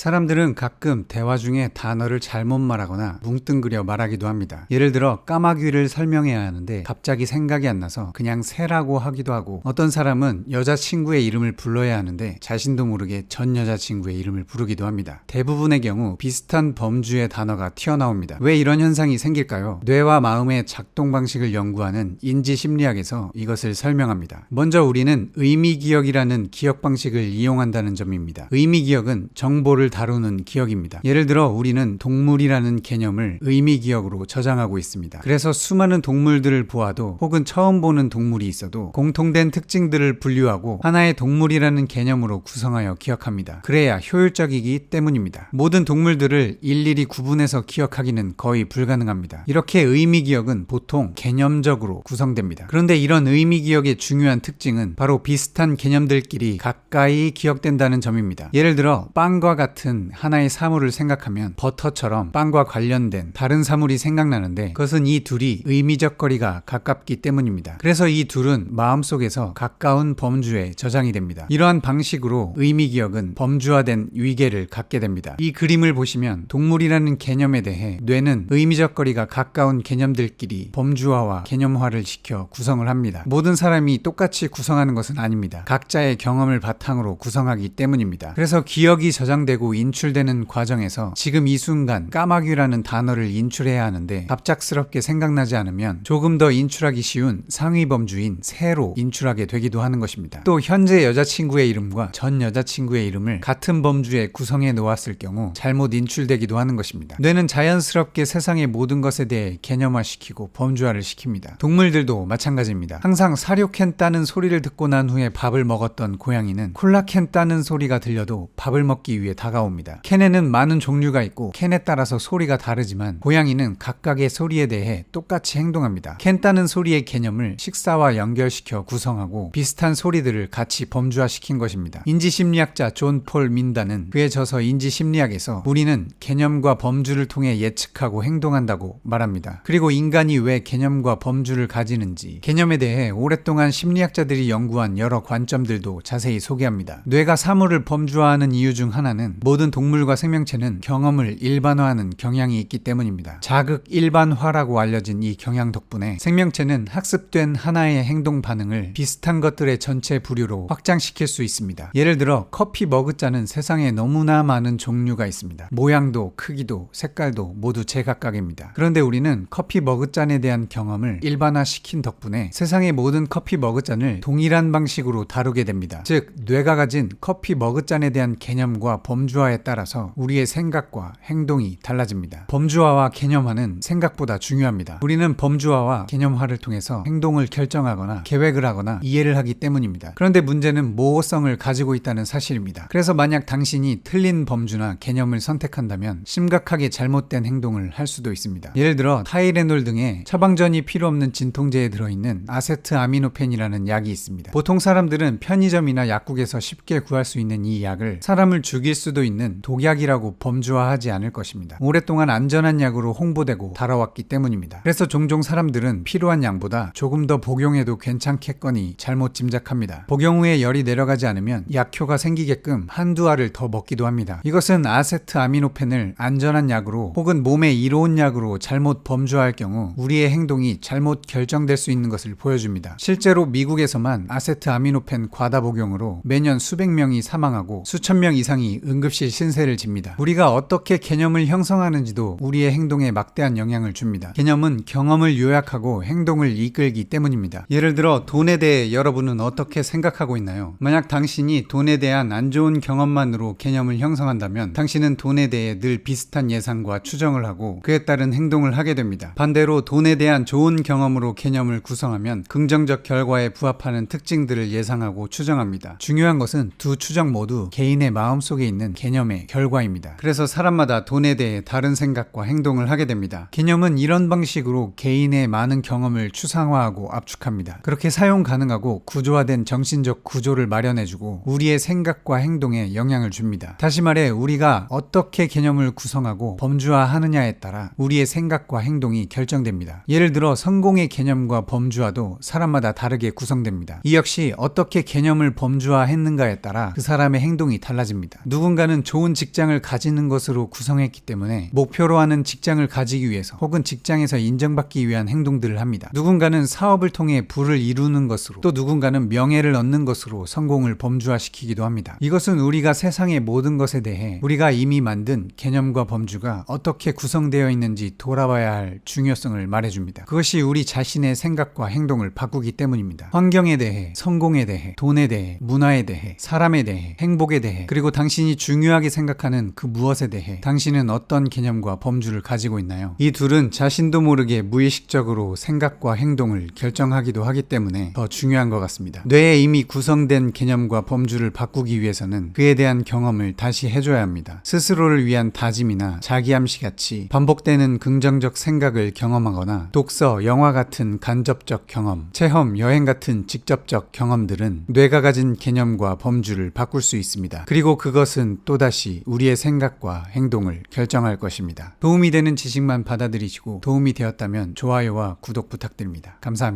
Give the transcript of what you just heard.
사람들은 가끔 대화 중에 단어를 잘못 말하거나 뭉뚱그려 말하기도 합니다. 예를 들어 까마귀를 설명해야 하는데 갑자기 생각이 안 나서 그냥 새라고 하기도 하고, 어떤 사람은 여자친구의 이름을 불러야 하는데 자신도 모르게 전 여자친구의 이름을 부르기도 합니다. 대부분의 경우 비슷한 범주의 단어가 튀어나옵니다. 왜 이런 현상이 생길까요? 뇌와 마음의 작동 방식을 연구하는 인지심리학에서 이것을 설명합니다. 먼저 우리는 의미기억이라는 기억 방식을 이용한다는 점입니다. 의미기억은 정보를 다루는 기억입니다. 예를 들어 우리는 동물이라는 개념을 의미기억으로 저장하고 있습니다. 그래서 수많은 동물들을 보아도, 혹은 처음 보는 동물이 있어도 공통된 특징들을 분류하고 하나의 동물이라는 개념으로 구성하여 기억합니다. 그래야 효율적이기 때문입니다. 모든 동물들을 일일이 구분해서 기억하기는 거의 불가능합니다. 이렇게 의미기억은 보통 개념적으로 구성됩니다. 그런데 이런 의미기억의 중요한 특징은 바로 비슷한 개념들끼리 가까이 기억된다는 점입니다. 예를 들어 빵과 같은 하나의 사물을 생각하면 버터처럼 빵과 관련된 다른 사물이 생각나는데, 그것은 이 둘이 의미적 거리가 가깝기 때문입니다. 그래서 이 둘은 마음속에서 가까운 범주에 저장이 됩니다. 이러한 방식으로 의미기억은 범주화된 위계를 갖게 됩니다. 이 그림을 보시면 동물이라는 개념에 대해 뇌는 의미적 거리가 가까운 개념들끼리 범주화와 개념화를 시켜 구성을 합니다. 모든 사람이 똑같이 구성하는 것은 아닙니다. 각자의 경험을 바탕으로 구성하기 때문입니다. 그래서 기억이 저장되고 인출되는 과정에서 지금 이 순간 까마귀라는 단어를 인출해야 하는데 갑작스럽게 생각나지 않으면 조금 더 인출하기 쉬운 상위 범주인 새로 인출하게 되기도 하는 것입니다. 또 현재 여자친구의 이름과 전 여자친구의 이름을 같은 범주에 구성해 놓았을 경우 잘못 인출되기도 하는 것입니다. 뇌는 자연스럽게 세상의 모든 것에 대해 개념화시키고 범주화를 시킵니다. 동물들도 마찬가지입니다. 항상 사료캔 따는 소리를 듣고 난 후에 밥을 먹었던 고양이는 콜라캔 따는 소리가 들려도 밥을 먹기 위해 다가옵니다. 캔에는 많은 종류가 있고 캔에 따라서 소리가 다르지만 고양이는 각각의 소리에 대해 똑같이 행동합니다. 캔 따는 소리의 개념을 식사와 연결시켜 구성하고 비슷한 소리들을 같이 범주화시킨 것입니다. 인지심리학자 존 폴 민다는 그의 저서 인지심리학에서 우리는 개념과 범주를 통해 예측하고 행동한다고 말합니다. 그리고 인간이 왜 개념과 범주를 가지는지, 개념에 대해 오랫동안 심리학자들이 연구한 여러 관점들도 자세히 소개합니다. 뇌가 사물을 범주화하는 이유 중 하나는 모든 동물과 생명체는 경험을 일반화하는 경향이 있기 때문입니다. 자극 일반화라고 알려진 이 경향 덕분에 생명체는 학습된 하나의 행동 반응을 비슷한 것들의 전체 부류로 확장시킬 수 있습니다. 예를 들어 커피 머그잔은 세상에 너무나 많은 종류가 있습니다. 모양도 크기도 색깔도 모두 제각각입니다. 그런데 우리는 커피 머그잔에 대한 경험을 일반화시킨 덕분에 세상의 모든 커피 머그잔을 동일한 방식으로 다루게 됩니다. 즉, 뇌가 가진 커피 머그잔에 대한 개념과 범주화에 따라서 우리의 생각과 행동이 달라집니다. 범주화와 개념화는 생각보다 중요합니다. 우리는 범주화와 개념화를 통해서 행동을 결정하거나 계획을 하거나 이해를 하기 때문입니다. 그런데 문제는 모호성을 가지고 있다는 사실입니다. 그래서 만약 당신이 틀린 범주나 개념을 선택한다면 심각하게 잘못된 행동을 할 수도 있습니다. 예를 들어 타이레놀 등의 처방전이 필요 없는 진통제에 들어있는 아세트아미노펜이라는 약이 있습니다. 보통 사람들은 편의점이나 약국에서 쉽게 구할 수 있는 이 약을 사람을 죽일 수도 있는 독약이라고 범주화하지 않을 것입니다. 오랫동안 안전한 약으로 홍보되고 다뤄왔기 때문입니다. 그래서 종종 사람들은 필요한 양보다 조금 더 복용해도 괜찮겠거니 잘못 짐작합니다. 복용 후에 열이 내려가지 않으면 약효가 생기게끔 한두 알을 더 먹기도 합니다. 이것은 아세트아미노펜을 안전한 약으로 혹은 몸에 이로운 약으로 잘못 범주화할 경우 우리의 행동이 잘못 결정될 수 있는 것을 보여줍니다. 실제로 미국에서만 아세트아미노펜 과다 복용으로 매년 수백 명이 사망하고 수천 명 이상이 응급실 신세를 집니다. 우리가 어떻게 개념을 형성하는지도 우리의 행동에 막대한 영향을 줍니다. 개념은 경험을 요약하고 행동을 이끌기 때문입니다. 예를 들어 돈에 대해 여러분은 어떻게 생각하고 있나요? 만약 당신이 돈에 대한 안 좋은 경험만으로 개념을 형성한다면 당신은 돈에 대해 늘 비슷한 예상과 추정을 하고 그에 따른 행동을 하게 됩니다. 반대로 돈에 대한 좋은 경험으로 개념을 구성하면 긍정적 결과에 부합하는 특징들을 예상하고 추정합니다. 중요한 것은 두 추정 모두 개인의 마음속에 있는 개념의 결과입니다. 그래서 사람마다 돈에 대해 다른 생각과 행동을 하게 됩니다. 개념은 이런 방식으로 개인의 많은 경험을 추상화하고 압축합니다. 그렇게 사용 가능하고 구조화된 정신적 구조를 마련해주고 우리의 생각과 행동에 영향을 줍니다. 다시 말해 우리가 어떻게 개념을 구성하고 범주화하느냐에 따라 우리의 생각과 행동이 결정됩니다. 예를 들어 성공의 개념과 범주화도 사람마다 다르게 구성됩니다. 이 역시 어떻게 개념을 범주화했는가에 따라 그 사람의 행동이 달라집니다. 누군가는 누군가는 좋은 직장을 가지는 것으로 구성했기 때문에 목표로 하는 직장을 가지기 위해서 혹은 직장에서 인정받기 위한 행동들을 합니다. 누군가는 사업을 통해 부를 이루는 것으로, 또 누군가는 명예를 얻는 것으로 성공을 범주화시키기도 합니다. 이것은 우리가 세상의 모든 것에 대해 우리가 이미 만든 개념과 범주가 어떻게 구성되어 있는지 돌아봐야 할 중요성을 말해줍니다. 그것이 우리 자신의 생각과 행동을 바꾸기 때문입니다. 환경에 대해, 성공에 대해, 돈에 대해, 문화에 대해, 사람에 대해, 행복에 대해, 그리고 당신이 중요하게 생각하는 그 무엇에 대해 당신은 어떤 개념과 범주를 가지고 있나요? 이 둘은 자신도 모르게 무의식적으로 생각과 행동을 결정하기도 하기 때문에 더 중요한 것 같습니다. 뇌에 이미 구성된 개념과 범주를 바꾸기 위해서는 그에 대한 경험을 다시 해줘야 합니다. 스스로를 위한 다짐이나 자기암시 같이 반복되는 긍정적 생각을 경험하거나 독서, 영화 같은 간접적 경험, 체험, 여행 같은 직접적 경험들은 뇌가 가진 개념과 범주를 바꿀 수 있습니다. 그리고 그것은 또다시 우리의 생각과 행동을 결정할 것입니다. 도움이 되는 지식만 받아들이시고 도움이 되었다면 좋아요와 구독 부탁드립니다. 감사합니다.